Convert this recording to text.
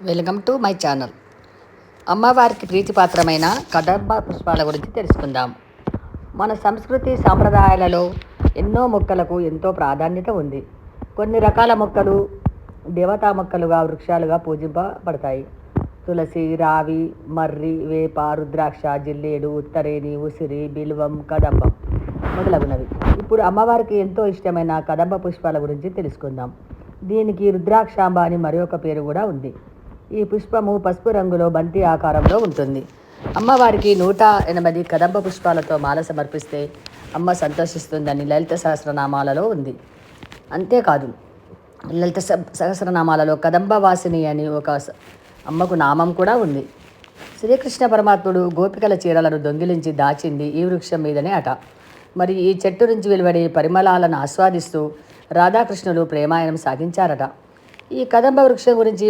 Welcome to my channel. అమ్మవారికి ప్రీతిపాత్రమైన కదంబ పుష్పాల గురించి తెలుసుకుందాం. మన సంస్కృతి సాంప్రదాయాలలో ఎన్నో మొక్కలకు ఎంతో ప్రాధాన్యత ఉంది. కొన్ని రకాల మొక్కలు దేవతా మొక్కలుగా, వృక్షాలుగా పూజింపబడతాయి. తులసి, రావి, మర్రి, వేప, రుద్రాక్ష, జిల్లేడు, ఉత్తరేణి, ఉసిరి, బిల్వం, కదంబం మొదలగునవి. ఇప్పుడు అమ్మవారికి ఎంతో ఇష్టమైన కదంబ పుష్పాల గురించి తెలుసుకుందాం. దీనికి రుద్రాక్షాంబ అని మరొక పేరు కూడా ఉంది. ఈ పుష్పము పసుపు రంగులో బంతి ఆకారంలో ఉంటుంది. అమ్మవారికి 108 కదంబ పుష్పాలతో మాల సమర్పిస్తే అమ్మ సంతోషిస్తుందని లలిత సహస్రనామాలలో ఉంది. అంతేకాదు, లలిత సహస్రనామాలలో కదంబ వాసిని అని ఒక అమ్మకు నామం కూడా ఉంది. శ్రీకృష్ణ పరమాత్ముడు గోపికల చీరలను దొంగిలించి దాచింది ఈ వృక్షం మీదనే అట. మరి ఈ చెట్టు నుంచి వెలువడే పరిమళాలను ఆస్వాదిస్తూ రాధాకృష్ణులు ప్రేమాయణం సాగించారట. ఈ కదంబ వృక్షం గురించి